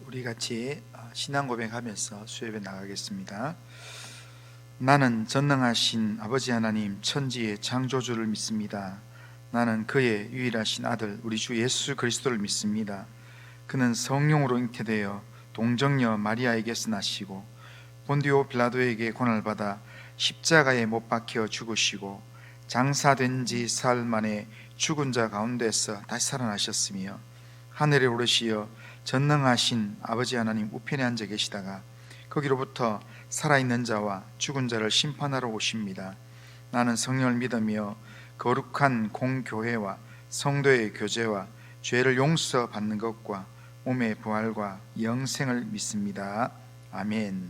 우리 같이 신앙 고백하면서 수요예배 나가겠습니다. 나는 전능하신 아버지 하나님 천지의 창조주를 믿습니다. 나는 그의 유일하신 아들 우리 주 예수 그리스도를 믿습니다. 그는 성령으로 잉태되어 동정녀 마리아에게서 나시고 본디오 빌라도에게 고난을 받아 십자가에 못 박혀 죽으시고 장사된 지 사흘 만에 죽은 자 가운데서 다시 살아나셨으며 하늘에 오르시어 전능하신 아버지 하나님 우편에 앉아 계시다가 거기로부터 살아있는 자와 죽은 자를 심판하러 오십니다. 나는 성령을 믿으며 거룩한 공교회와 성도의 교제와 죄를 용서받는 것과 몸의 부활과 영생을 믿습니다. 아멘.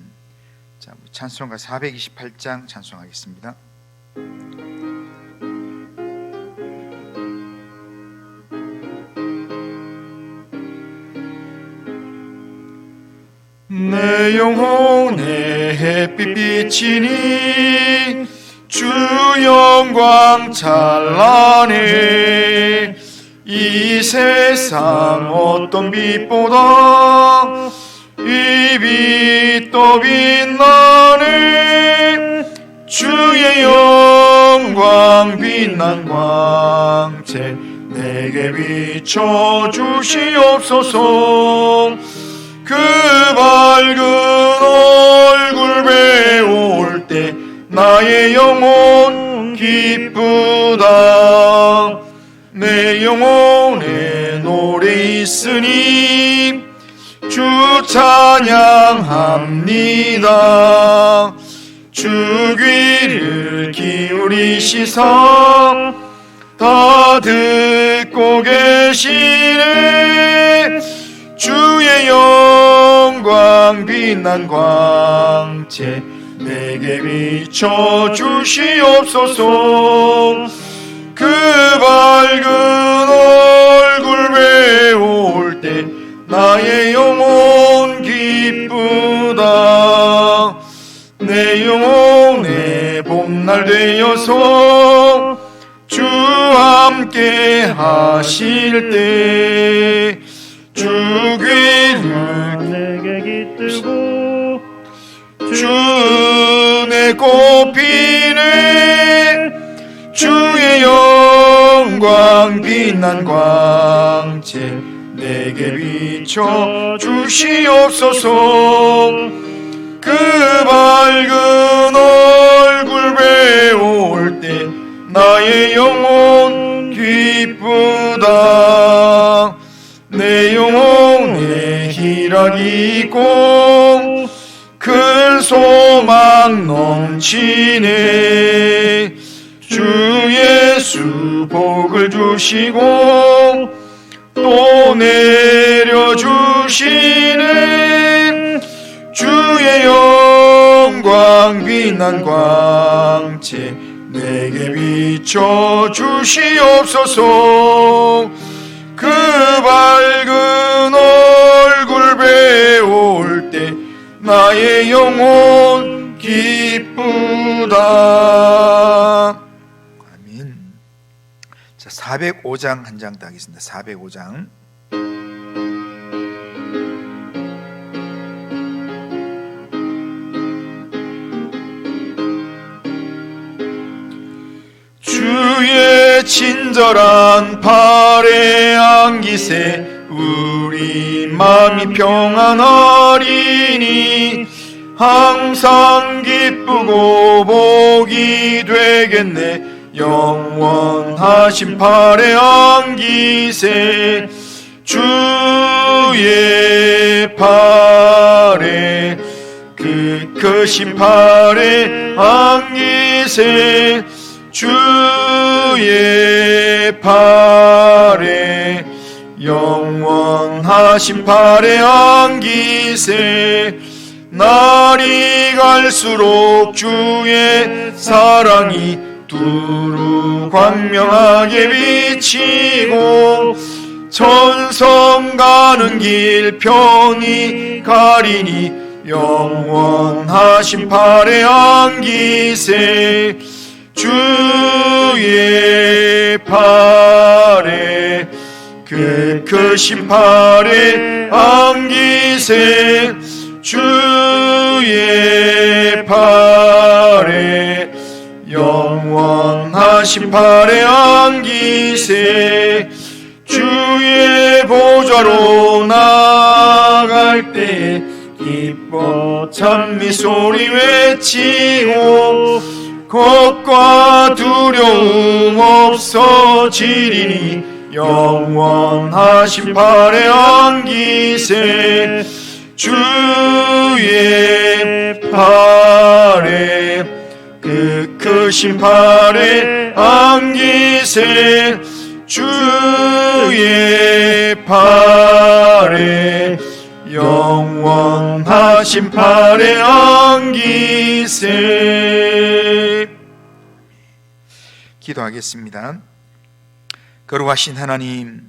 자, 찬송가 428장 찬송하겠습니다. 내 영혼에 햇빛 비치니 주 영광 찬란해. 이 세상 어떤 빛보다 이 빛 더 빛나네. 주의 영광 빛난 광채 내게 비춰 주시옵소서. 그 밝은 얼굴 배울 때 나의 영혼 기쁘다. 내 영혼에 노래 있으니 주 찬양합니다. 주 귀를 기울이시사 다 듣고 계시네. 주의 영광 빛난 광채 내게 비춰 주시옵소서. 그 밝은 얼굴 배울 때 나의 영혼 기쁘다. 내 영혼의 봄날 되어서 주 함께 하실 때 주 귀를 내게 깃들고 주 내 꽃피네. 주의 영광 빛난 광채 내게 비춰 주시옵소서. 그 밝은 얼굴 배울 때 나의 영혼 기쁘다. 내 영혼에 희락이 있고 큰 소망 넘치네. 주 예수 복을 주시고 또 내려주시네. 주의 영광 빛난 광채 내게 비춰 주시옵소서. 그 밝은 얼굴 배울 때 나의 영혼 기쁘다. 아멘. 자, 405장 한 장 따겠습니다. 405장. 주의 친절한 팔에 안기세 우리 마음이 평안하리니 항상 기쁘고 복이 되겠네. 영원하신 팔에 안기세 주의 팔에 그 크신 팔에 안기세 주의 팔에 영원하신 팔에 안기세. 날이 갈수록 주의 사랑이 두루 광명하게 비치고 천성 가는 길 편히 가리니 영원하신 팔에 안기세 주의 팔에 그 크신 팔에 안기세 기세 주의 팔에 영원하신 팔에 안기세 주의 보좌로 나갈 때 기뻐 찬미 소리 외치고 겁과 두려움 없어지리니 영원하신 팔에 안기세 주의 팔에 그 크신 팔에 안기세 주의 팔에 영원하신 팔에 안기세. 기도하겠습니다. 거룩하신 하나님,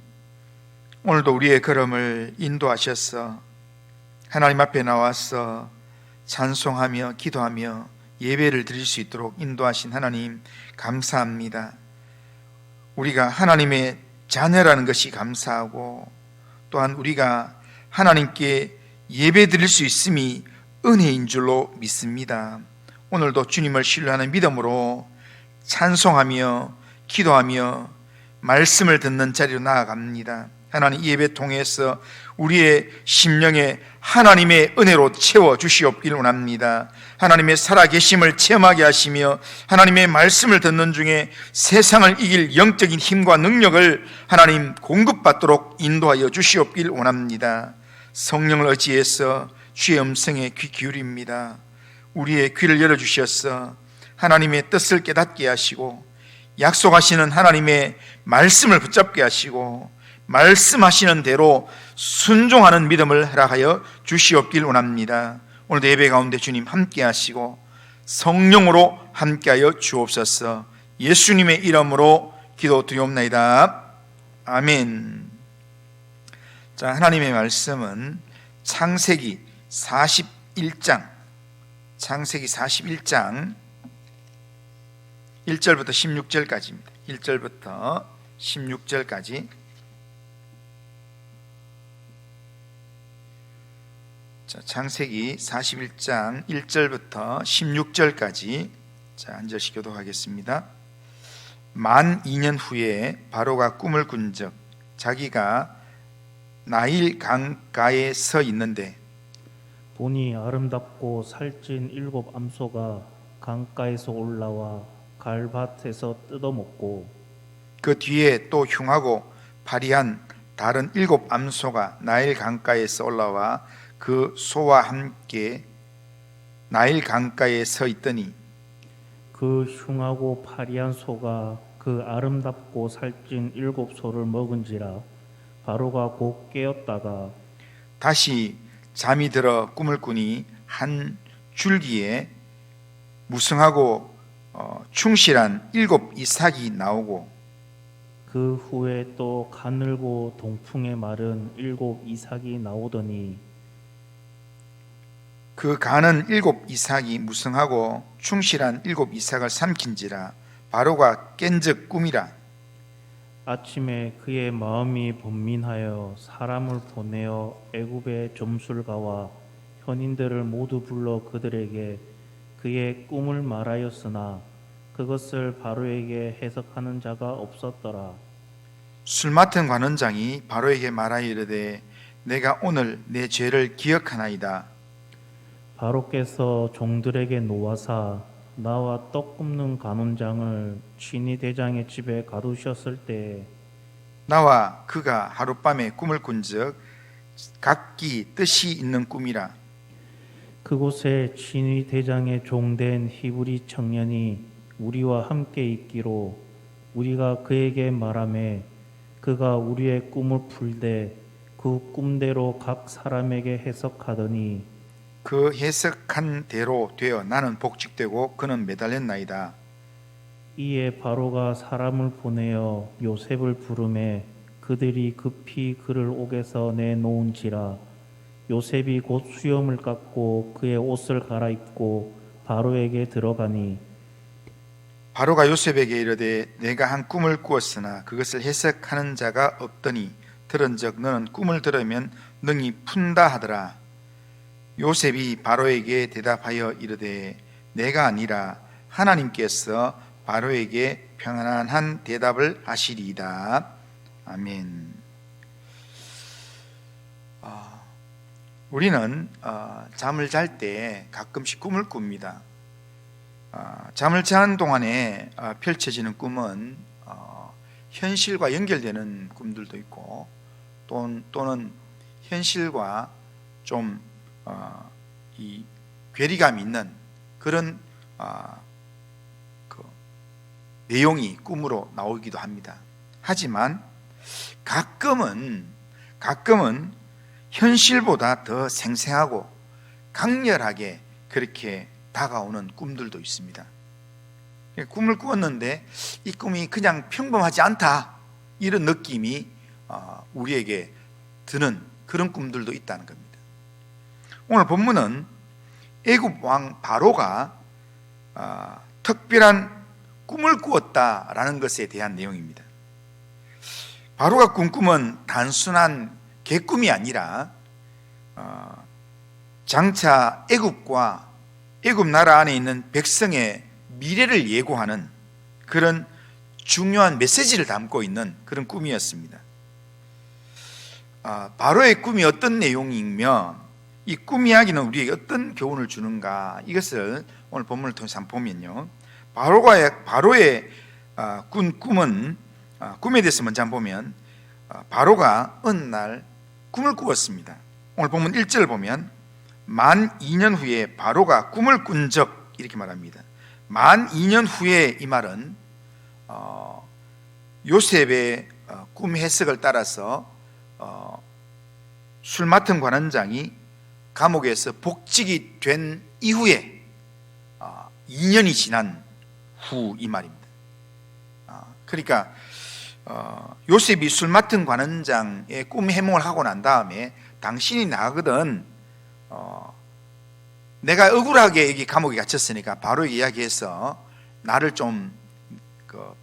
오늘도 우리의 걸음을 인도하셔서 하나님 앞에 나와서 찬송하며 기도하며 예배를 드릴 수 있도록 인도하신 하나님 감사합니다. 우리가 하나님의 자녀라는 것이 감사하고 또한 우리가 하나님께 예배 드릴 수 있음이 은혜인 줄로 믿습니다. 오늘도 주님을 신뢰하는 믿음으로 찬송하며 기도하며 말씀을 듣는 자리로 나아갑니다. 하나님, 이 예배 통해서 우리의 심령에 하나님의 은혜로 채워주시옵기를 원합니다. 하나님의 살아계심을 체험하게 하시며 하나님의 말씀을 듣는 중에 세상을 이길 영적인 힘과 능력을 하나님 공급받도록 인도하여 주시옵기를 원합니다. 성령을 의지해서 주의 음성에 귀 기울입니다. 우리의 귀를 열어주셔서 하나님의 뜻을 깨닫게 하시고 약속하시는 하나님의 말씀을 붙잡게 하시고 말씀하시는 대로 순종하는 믿음을 허락하여 주시옵길 원합니다. 오늘도 예배 가운데 주님 함께 하시고 성령으로 함께하여 주옵소서. 예수님의 이름으로 기도드리옵나이다. 아멘. 자, 하나님의 말씀은 창세기 41장 1절부터 16절까지입니다. 1절부터 16절까지. 자, 창세기 41장 1절부터 16절까지. 자, 한 절씩 교독하겠습니다. 만 2년 후에 바로가 꿈을 꾼적 자기가 나일 강가에 서 있는데 보니 아름답고 살찐 7 암소가 강가에서 올라와 갈밭에서 뜯어먹고 그 뒤에 또 흉하고 파리한 다른 7 암소가 나일 강가에서 올라와 그 소와 함께 나일 강가에 서 있더니 그 흉하고 파리한 소가 그 아름답고 살찐 7 소를 먹은지라 바로가 곧 깨었다가 다시 잠이 들어 꿈을 꾸니 한 줄기에 무성하고 충실한 7 이삭이 나오고 그 후에 또 가늘고 동풍에 마른 7 이삭이 나오더니 그 가는 7 이삭이 무성하고 충실한 7 이삭을 삼킨지라 바로가 깬즉 꿈이라. 아침에 그의 마음이 번민하여 사람을 보내어 애굽의 점술가와 현인들을 모두 불러 그들에게 그의 꿈을 말하였으나 그것을 바로에게 해석하는 자가 없었더라. 술 맡은 관원장이 바로에게 말하여 이르되 내가 오늘 내 죄를 기억하나이다. 바로께서 종들에게 노하사 나와 떡 굽는 간원장을 친위 대장의 집에 가두셨을 때 나와 그가 하룻밤에 꿈을 꾼즉 각기 뜻이 있는 꿈이라. 그곳에 친위 대장의 종된 히브리 청년이 우리와 함께 있기로 우리가 그에게 말하매 그가 우리의 꿈을 풀되 그 꿈대로 각 사람에게 해석하더니 그 해석한 대로 되어 나는 복직되고 그는 매달렸나이다. 이에 바로가 사람을 보내어 요셉을 부르매 그들이 급히 그를 옥에서 내놓은지라. 요셉이 곧 수염을 깎고 그의 옷을 갈아입고 바로에게 들어가니 바로가 요셉에게 이르되 내가 한 꿈을 꾸었으나 그것을 해석하는 자가 없더니 들은즉 너는 꿈을 들으면 능히 푼다 하더라. 요셉이 바로에게 대답하여 이르되 내가 아니라 하나님께서 바로에게 평안한 대답을 하시리이다. 아멘. 우리는 잠을 잘 때 가끔씩 꿈을 꿉니다. 잠을 자는 동안에 펼쳐지는 꿈은 현실과 연결되는 꿈들도 있고 또는 현실과 좀 이 괴리감 있는 그런 그 내용이 꿈으로 나오기도 합니다. 하지만 가끔은 현실보다 더 생생하고 강렬하게 그렇게 다가오는 꿈들도 있습니다. 꿈을 꾸었는데 이 꿈이 그냥 평범하지 않다, 이런 느낌이 우리에게 드는 그런 꿈들도 있다는 겁니다. 오늘 본문은 애굽 왕 바로가 특별한 꿈을 꾸었다라는 것에 대한 내용입니다. 바로가 꾼 꿈은 단순한 개꿈이 아니라 장차 애굽 나라 안에 있는 백성의 미래를 예고하는 그런 중요한 메시지를 담고 있는 그런 꿈이었습니다. 바로의 꿈이 어떤 내용이며 이 꿈 이야기는 우리에게 어떤 교훈을 주는가, 이것을 오늘 본문을 통해서 한번 보면요, 바로의 꾼 꿈은 꿈에 대해서 먼저 한번 보면 바로가 어느 날 꿈을 꾸었습니다. 오늘 본문 1절을 보면 만 2년 후에 바로가 꿈을 꾼 적, 이렇게 말합니다. 만 2년 후에, 이 말은 요셉의 꿈 해석을 따라서 술 맡은 관원장이 감옥에서 복직이 된 이후에 2년이 지난 후, 이 말입니다. 그러니까 요셉이 술 맡은 관원장의 꿈 해몽을 하고 난 다음에 당신이 나거든, 내가 억울하게 여기 감옥에 갇혔으니까 바로에게 이야기해서 나를 좀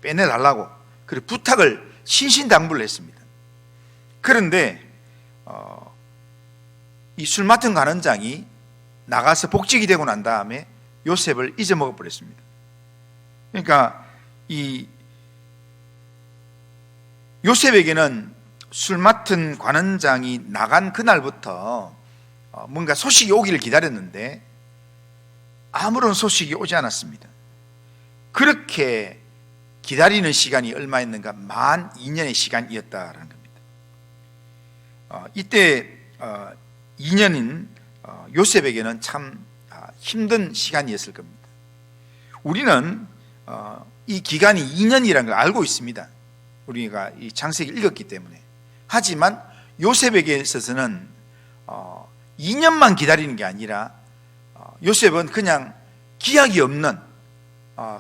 빼내달라고 그리고 부탁을 신신당부를 했습니다. 그런데 이 술 맡은 관원장이 나가서 복직이 되고 난 다음에 요셉을 잊어먹어 버렸습니다. 그러니까 이 요셉에게는 술 맡은 관원장이 나간 그날부터 뭔가 소식이 오기를 기다렸는데 아무런 소식이 오지 않았습니다. 그렇게 기다리는 시간이 얼마였는가? 만 2년의 시간이었다라는 겁니다. 이때 2년인 요셉에게는 참 힘든 시간이었을 겁니다. 우리는 이 기간이 2년이라는 걸 알고 있습니다. 우리가 이 창세기를 읽었기 때문에. 하지만 요셉에게 있어서는 2년만 기다리는 게 아니라 요셉은 그냥 기약이 없는,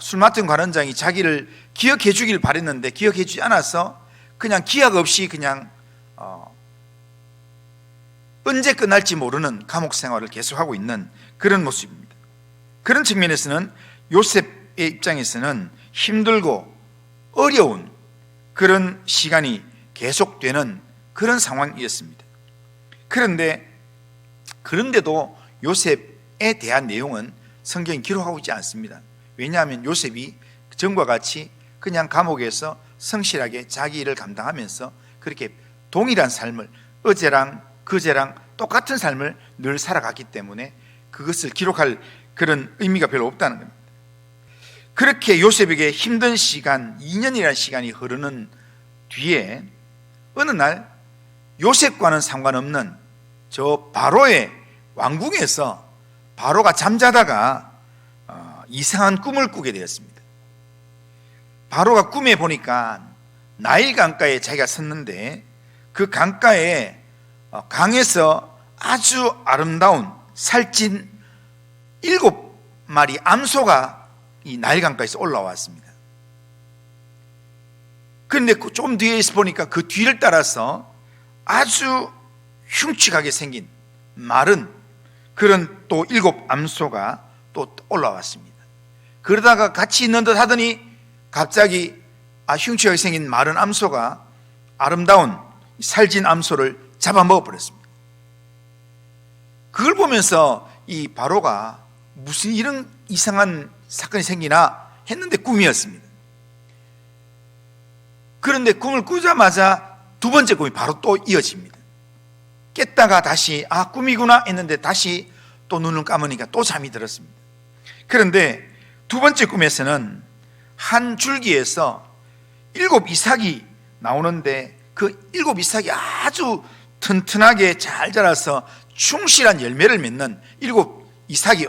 술 맡은 관원장이 자기를 기억해 주길 바랬는데 기억해 주지 않아서 그냥 기약 없이 그냥 언제 끝날지 모르는 감옥 생활을 계속하고 있는 그런 모습입니다. 그런 측면에서는 요셉의 입장에서는 힘들고 어려운 그런 시간이 계속되는 그런 상황이었습니다. 그런데도 요셉에 대한 내용은 성경이 기록하고 있지 않습니다. 왜냐하면 요셉이 전과 같이 그냥 감옥에서 성실하게 자기 일을 감당하면서 그렇게 동일한 삶을, 어제랑 그제랑 똑같은 삶을 늘 살아갔기 때문에 그것을 기록할 그런 의미가 별로 없다는 겁니다. 그렇게 요셉에게 힘든 시간, 2년이라는 시간이 흐르는 뒤에 어느 날 요셉과는 상관없는 저 바로의 왕궁에서 바로가 잠자다가 이상한 꿈을 꾸게 되었습니다. 바로가 꿈에 보니까 나일 강가에 자기가 섰는데 그 강가에 강에서 아주 아름다운 살찐 7마리 암소가 이 나일 강가에서 올라왔습니다. 그런데 좀 뒤에서 보니까 그 뒤를 따라서 아주 흉측하게 생긴 마른 그런 또 7 암소가 또 올라왔습니다. 그러다가 같이 있는 듯 하더니 갑자기 흉측하게 생긴 마른 암소가 아름다운 살찐 암소를 잡아먹어 버렸습니다. 그걸 보면서 이 바로가 무슨 이런 이상한 사건이 생기나 했는데 꿈이었습니다. 그런데 꿈을 꾸자마자 두 번째 꿈이 바로 또 이어집니다. 깼다가 다시 꿈이구나 했는데 다시 또 눈을 감으니까 또 잠이 들었습니다. 그런데 두 번째 꿈에서는 한 줄기에서 7 이삭이 나오는데 그 7 이삭이 아주 튼튼하게 잘 자라서 충실한 열매를 맺는 7 이삭이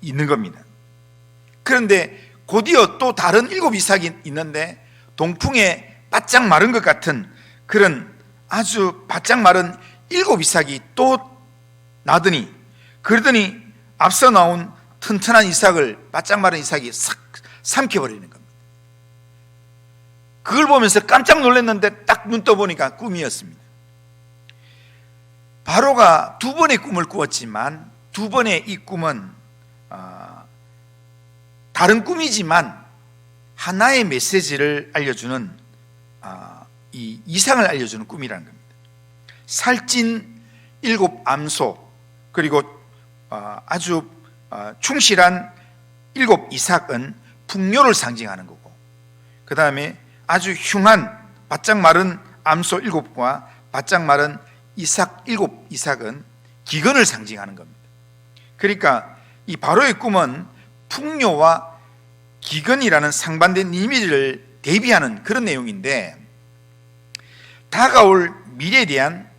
있는 겁니다. 그런데 곧이어 또 다른 7 이삭이 있는데 동풍에 바짝 마른 것 같은 그런 아주 바짝 마른 7 이삭이 또 나더니, 그러더니 앞서 나온 튼튼한 이삭을, 바짝 마른 이삭이 싹 삼켜버리는 겁니다. 그걸 보면서 깜짝 놀랐는데 딱 눈 떠보니까 꿈이었습니다. 바로가 두 번의 꿈을 꾸었지만 두 번의 이 꿈은 다른 꿈이지만 하나의 메시지를 알려주는 이 이상을 알려주는 꿈이라는 겁니다. 살찐 7 암소, 그리고 아주 충실한 7 이삭은 풍요를 상징하는 거고, 그 다음에 아주 흉한 바짝 마른 암소 7과 바짝 마른 이삭 7 이삭은 기근을 상징하는 겁니다. 그러니까 이 바로의 꿈은 풍요와 기근이라는 상반된 이미지를 대비하는 그런 내용인데, 다가올 미래에 대한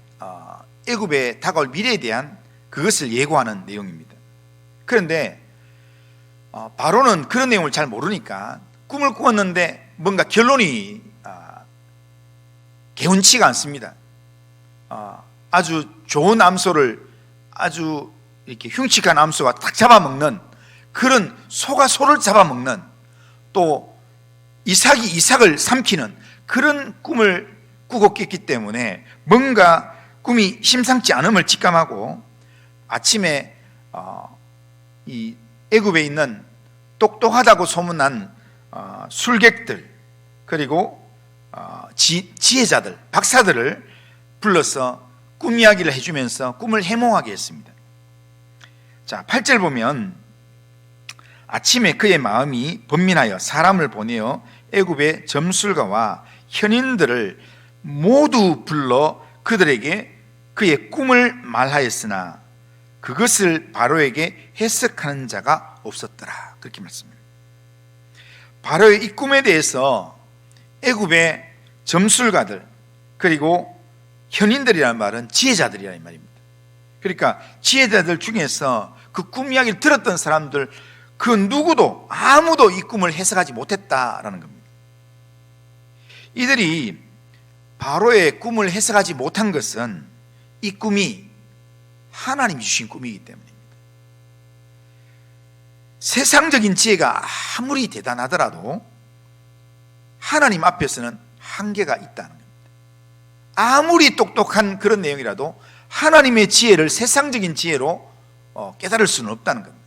애굽의 다가올 미래에 대한 그것을 예고하는 내용입니다. 그런데 바로는 그런 내용을 잘 모르니까 꿈을 꾸었는데 뭔가 결론이 개운치가 않습니다. 아주 좋은 암소를 아주 이렇게 흉측한 암소가 딱 잡아먹는, 그런 소가 소를 잡아먹는, 또 이삭이 이삭을 삼키는 그런 꿈을 꾸고 깼기 때문에 뭔가 꿈이 심상치 않음을 직감하고 아침에 이 애굽에 있는 똑똑하다고 소문난 술객들, 그리고 지혜자들, 박사들을 불러서 꿈 이야기를 해주면서 꿈을 해몽하게 했습니다. 자, 8절 보면 아침에 그의 마음이 번민하여 사람을 보내어 애굽의 점술가와 현인들을 모두 불러 그들에게 그의 꿈을 말하였으나 그것을 바로에게 해석하는 자가 없었더라. 그렇게 말씀합니다. 바로의 이 꿈에 대해서 애굽의 점술가들, 그리고 현인들이라는 말은 지혜자들이라는 말입니다. 그러니까 지혜자들 중에서 그 꿈 이야기를 들었던 사람들 그 누구도, 아무도 이 꿈을 해석하지 못했다라는 겁니다. 이들이 바로의 꿈을 해석하지 못한 것은 이 꿈이 하나님이 주신 꿈이기 때문입니다. 세상적인 지혜가 아무리 대단하더라도 하나님 앞에서는 한계가 있다는 겁니다. 아무리 똑똑한 그런 내용이라도 하나님의 지혜를 세상적인 지혜로 깨달을 수는 없다는 겁니다.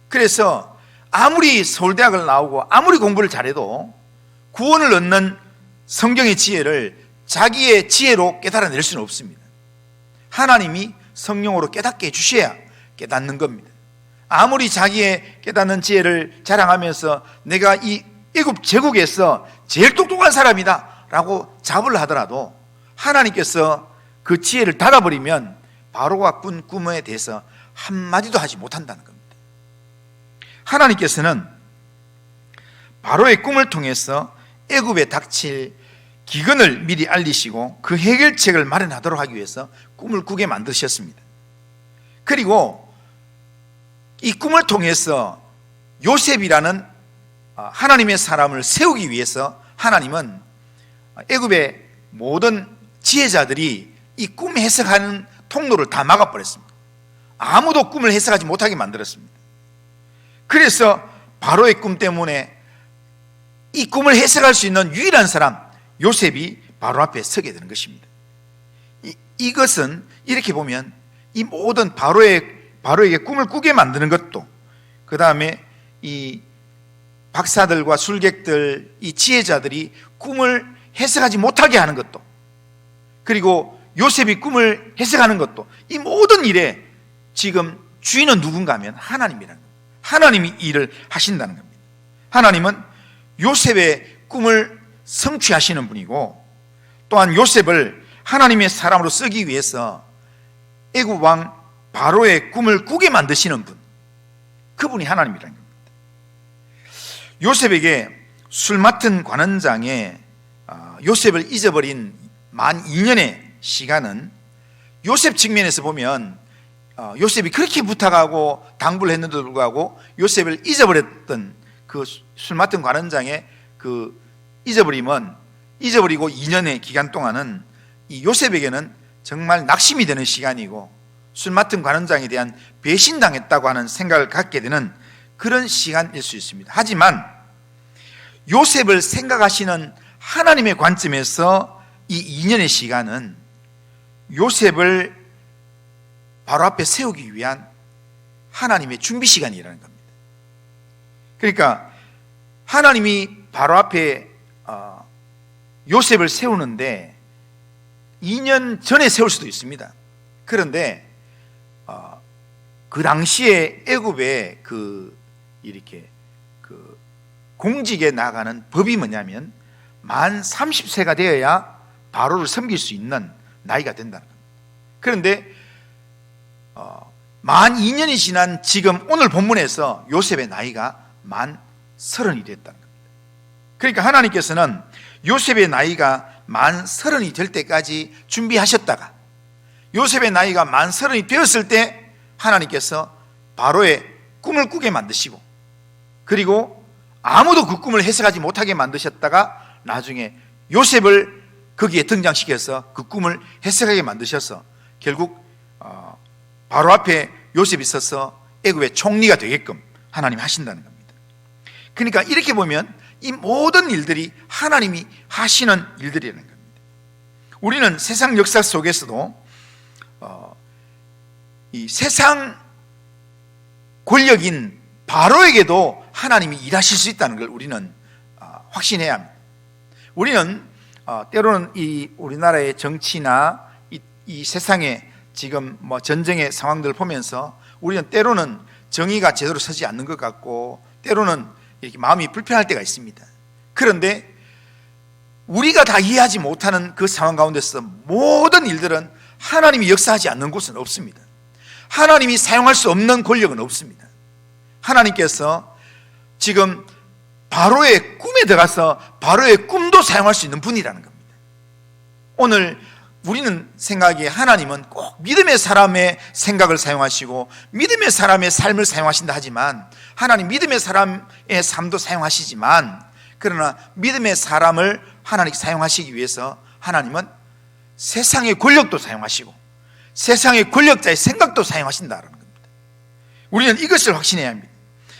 그래서 아무리 서울대학을 나오고 아무리 공부를 잘해도 구원을 얻는 성경의 지혜를 자기의 지혜로 깨달아낼 수는 없습니다. 하나님이 성령으로 깨닫게 해주셔야 깨닫는 겁니다. 아무리 자기의 깨닫는 지혜를 자랑하면서 내가 이 애굽 제국에서 제일 똑똑한 사람이다 라고 자부를 하더라도 하나님께서 그 지혜를 닫아버리면 바로가 꾼 꿈에 대해서 한마디도 하지 못한다는 겁니다. 하나님께서는 바로의 꿈을 통해서 애굽에 닥칠 기근을 미리 알리시고 그 해결책을 마련하도록 하기 위해서 꿈을 꾸게 만드셨습니다. 그리고 이 꿈을 통해서 요셉이라는 하나님의 사람을 세우기 위해서 하나님은 애굽의 모든 지혜자들이 이 꿈 해석하는 통로를 다 막아버렸습니다. 아무도 꿈을 해석하지 못하게 만들었습니다. 그래서 바로의 꿈 때문에 이 꿈을 해석할 수 있는 유일한 사람 요셉이 바로 앞에 서게 되는 것입니다. 이것은 이렇게 보면 이 모든 바로에게 꿈을 꾸게 만드는 것도, 그 다음에 이 박사들과 술객들, 이 지혜자들이 꿈을 해석하지 못하게 하는 것도, 그리고 요셉이 꿈을 해석하는 것도, 이 모든 일에 지금 주인은 누군가 하면 하나님이라는 겁니다. 하나님이 일을 하신다는 겁니다. 하나님은 요셉의 꿈을 성취하시는 분이고, 또한 요셉을 하나님의 사람으로 쓰기 위해서 애굽 왕 바로의 꿈을 꾸게 만드시는 분, 그분이 하나님이라는 겁니다. 요셉에게 술 맡은 관원장에 요셉을 잊어버린 만 2년의 시간은 요셉 측면에서 보면 요셉이 그렇게 부탁하고 당부를 했는데도 불구하고 요셉을 잊어버렸던 그 술 맡은 관원장의 그 잊어버리고 2년의 기간 동안은 이 요셉에게는 정말 낙심이 되는 시간이고, 술 맡은 관원장에 대한 배신당했다고 하는 생각을 갖게 되는 그런 시간일 수 있습니다. 하지만 요셉을 생각하시는 하나님의 관점에서 이 2년의 시간은 요셉을 바로 앞에 세우기 위한 하나님의 준비 시간이라는 겁니다. 그러니까 하나님이 바로 앞에 요셉을 세우는데 2년 전에 세울 수도 있습니다. 그런데 그 당시에 애굽에 이렇게 공직에 나가는 법이 뭐냐면 만 30세가 되어야 바로를 섬길 수 있는 나이가 된다는 겁니다. 그런데 만 2년이 지난 지금 오늘 본문에서 요셉의 나이가 만 30이 됐다는 겁니다. 그러니까 하나님께서는 요셉의 나이가 만 30이 될 때까지 준비하셨다가 요셉의 나이가 만 30이 되었을 때 하나님께서 바로의 꿈을 꾸게 만드시고, 그리고 아무도 그 꿈을 해석하지 못하게 만드셨다가 나중에 요셉을 거기에 등장시켜서 그 꿈을 해석하게 만드셔서 결국 바로 앞에 요셉이 서서 애굽의 총리가 되게끔 하나님이 하신다는 겁니다. 그러니까 이렇게 보면 이 모든 일들이 하나님이 하시는 일들이라는 겁니다. 우리는 세상 역사 속에서도 이 세상 권력인 바로에게도 하나님이 일하실 수 있다는 걸 우리는 확신해야 합니다. 우리는 때로는 이 우리나라의 정치나 이 세상의 지금 전쟁의 상황들을 보면서 우리는 때로는 정의가 제대로 서지 않는 것 같고 때로는 이렇게 마음이 불편할 때가 있습니다. 그런데 우리가 다 이해하지 못하는 그 상황 가운데서 모든 일들은 하나님이 역사하지 않는 곳은 없습니다. 하나님이 사용할 수 없는 권력은 없습니다. 하나님께서 지금 바로의 꿈에 들어가서 바로의 꿈도 사용할 수 있는 분이라는 겁니다. 오늘 우리는 생각하기에 하나님은 꼭 믿음의 사람의 생각을 사용하시고 믿음의 사람의 삶을 사용하신다 하지만, 하나님 믿음의 사람의 삶도 사용하시지만, 그러나 믿음의 사람을 하나님 사용하시기 위해서 하나님은 세상의 권력도 사용하시고 세상의 권력자의 생각도 사용하신다는 겁니다. 우리는 이것을 확신해야 합니다.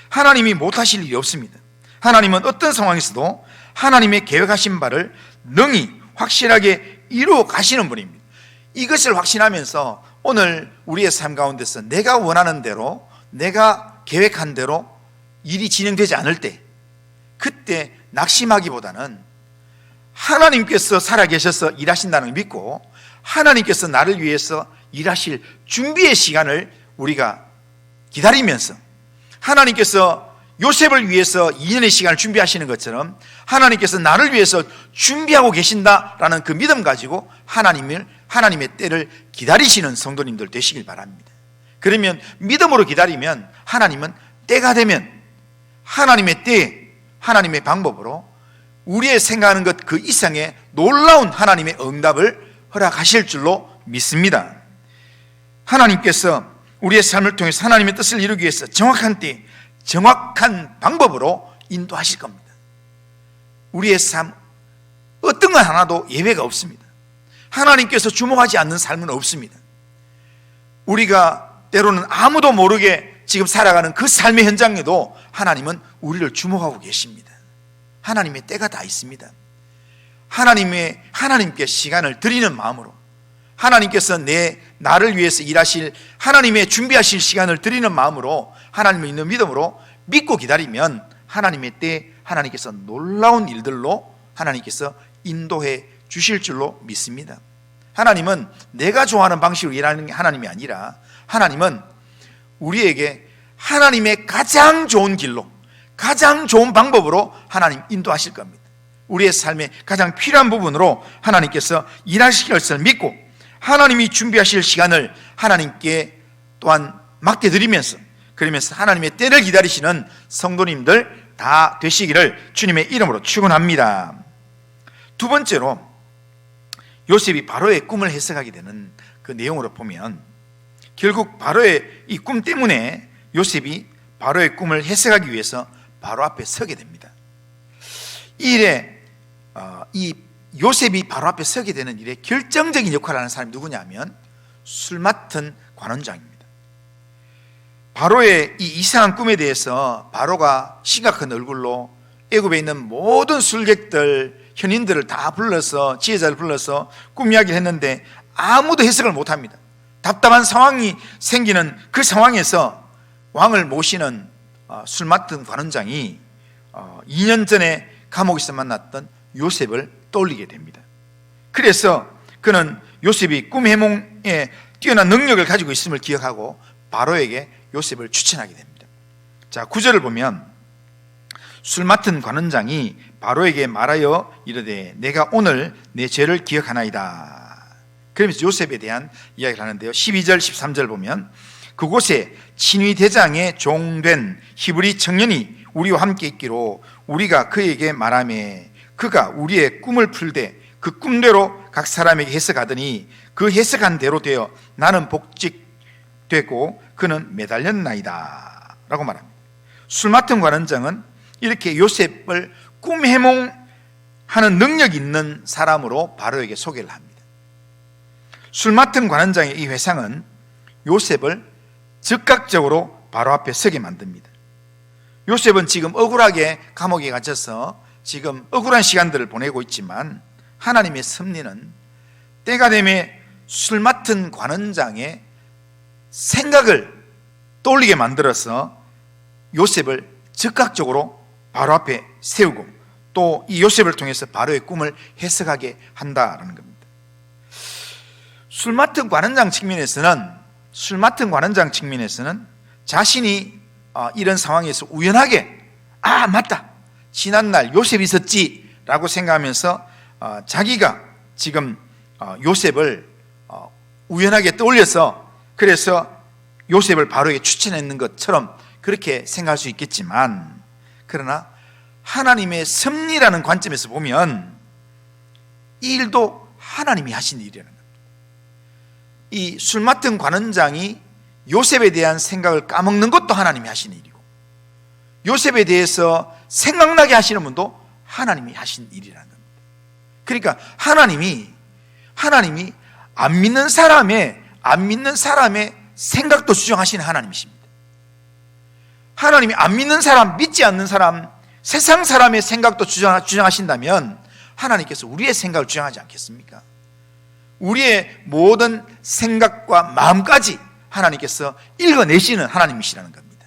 하나님이 못하실 일이 없습니다. 하나님은 어떤 상황에서도 하나님의 계획하신 바를 능히 확실하게 이루어 가시는 분입니다. 이것을 확신하면서 오늘 우리의 삶 가운데서 내가 원하는 대로, 내가 계획한 대로 일이 진행되지 않을 때, 그때 낙심하기보다는 하나님께서 살아계셔서 일하신다는 걸 믿고 하나님께서 나를 위해서 일하실 준비의 시간을 우리가 기다리면서, 하나님께서 요셉을 위해서 2년의 시간을 준비하시는 것처럼 하나님께서 나를 위해서 준비하고 계신다라는 그 믿음 가지고 하나님의 때를 기다리시는 성도님들 되시길 바랍니다. 그러면 믿음으로 기다리면 하나님은 때가 되면 하나님의 때, 하나님의 방법으로 우리의 생각하는 것 그 이상의 놀라운 하나님의 응답을 허락하실 줄로 믿습니다. 하나님께서 우리의 삶을 통해서 하나님의 뜻을 이루기 위해서 정확한 때, 정확한 방법으로 인도하실 겁니다. 우리의 삶 어떤 것 하나도 예외가 없습니다. 하나님께서 주목하지 않는 삶은 없습니다. 우리가 때로는 아무도 모르게 지금 살아가는 그 삶의 현장에도 하나님은 우리를 주목하고 계십니다. 하나님의 때가 다 있습니다. 하나님께 시간을 드리는 마음으로, 하나님께서 나를 위해서 일하실, 하나님의 준비하실 시간을 드리는 마음으로, 하나님을 있는 믿음으로 믿고 기다리면 하나님의 때 하나님께서 놀라운 일들로 하나님께서 인도해 주실 줄로 믿습니다. 하나님은 내가 좋아하는 방식으로 일하는 하나님이 아니라 하나님은 우리에게 하나님의 가장 좋은 길로, 가장 좋은 방법으로 하나님 인도하실 겁니다. 우리의 삶에 가장 필요한 부분으로 하나님께서 일하실 것을 믿고 하나님이 준비하실 시간을 하나님께 또한 맡겨드리면서, 그러면서 하나님의 때를 기다리시는 성도님들 다 되시기를 주님의 이름으로 축원합니다. 두 번째로 요셉이 바로의 꿈을 해석하게 되는 그 내용으로 보면, 결국 바로의 이 꿈 때문에 요셉이 바로의 꿈을 해석하기 위해서 바로 앞에 서게 됩니다. 이 일에 이 요셉이 바로 앞에 서게 되는 일에 결정적인 역할을 하는 사람이 누구냐면 술 맡은 관원장입니다. 바로의 이 이상한 꿈에 대해서 바로가 심각한 얼굴로 애굽에 있는 모든 술객들, 현인들을 다 불러서, 지혜자를 불러서 꿈 이야기를 했는데 아무도 해석을 못합니다. 답답한 상황이 생기는 그 상황에서 왕을 모시는 술 맡은 관원장이 2년 전에 감옥에서 만났던 요셉을 떠올리게 됩니다. 그래서 그는 요셉이 꿈 해몽에 뛰어난 능력을 가지고 있음을 기억하고 바로에게 요셉을 추천하게 됩니다. 자, 9절을 보면 술 맡은 관원장이 바로에게 말하여 이르되 내가 오늘 내 죄를 기억하나이다. 그러면서 요셉에 대한 이야기를 하는데요, 12절 13절 보면 그곳에 친위 대장의 종된 히브리 청년이 우리와 함께 있기로 우리가 그에게 말하매 그가 우리의 꿈을 풀되 그 꿈대로 각 사람에게 해석하더니 그 해석한 대로 되어 나는 복직되고 그는 매달렸나이다 라고 말합니다. 술 맡은 관원장은 이렇게 요셉을 꿈 해몽하는 능력 있는 사람으로 바로에게 소개를 합니다. 술 맡은 관원장의 이 회상은 요셉을 즉각적으로 바로 앞에 서게 만듭니다. 요셉은 지금 억울하게 감옥에 갇혀서 지금 억울한 시간들을 보내고 있지만 하나님의 섭리는 때가 되면 술 맡은 관원장의 생각을 떠올리게 만들어서 요셉을 즉각적으로 바로 앞에 세우고 또 이 요셉을 통해서 바로의 꿈을 해석하게 한다라는 겁니다. 술 맡은 관원장 측면에서는 자신이 이런 상황에서 우연하게 맞다, 지난날 요셉이 있었지 라고 생각하면서 자기가 지금 요셉을 우연하게 떠올려서 그래서 요셉을 바로에게 추천했는 것처럼 그렇게 생각할 수 있겠지만, 그러나 하나님의 섭리라는 관점에서 보면 이 일도 하나님이 하신 일이라는 겁니다. 이 술 맡은 관원장이 요셉에 대한 생각을 까먹는 것도 하나님이 하신 일이고 요셉에 대해서 생각나게 하시는 분도 하나님이 하신 일이라는 겁니다. 그러니까 하나님이 안 믿는 사람의 생각도 주장하시는 하나님이십니다. 하나님이 안 믿는 사람, 믿지 않는 사람, 세상 사람의 생각도 주장하신다면 하나님께서 우리의 생각을 주장하지 않겠습니까? 우리의 모든 생각과 마음까지 하나님께서 읽어내시는 하나님이시라는 겁니다.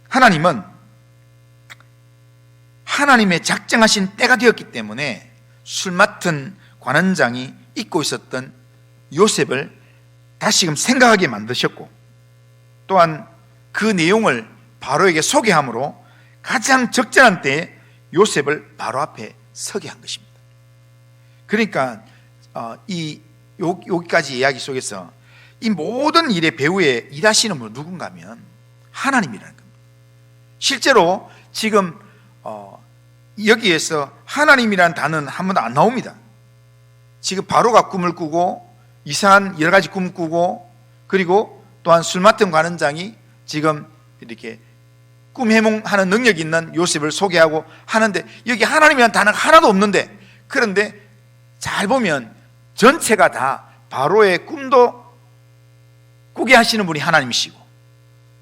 하나님은 하나님의 작정하신 때가 되었기 때문에 술 맡은 관원장이 잊고 있었던 요셉을 다시금 생각하게 만드셨고 또한 그 내용을 바로에게 소개함으로 가장 적절한 때에 요셉을 바로 앞에 서게 한 것입니다. 그러니까 여기까지 이야기 속에서 이 모든 일의 배후에 일하시는 분은 누군가 하면 하나님이라는 겁니다. 실제로 지금 여기에서 하나님이라는 단어는 한 번도 안 나옵니다. 지금 바로가 꿈을 꾸고 이상한 여러 가지 꿈을 꾸고 그리고 또한 술 맡은 관원장이 지금 이렇게 꿈 해몽하는 능력 있는 요셉을 소개하고 하는데 여기 하나님이라는 단어가 하나도 없는데, 그런데 잘 보면 전체가 다 바로의 꿈도 꾸게 하시는 분이 하나님이시고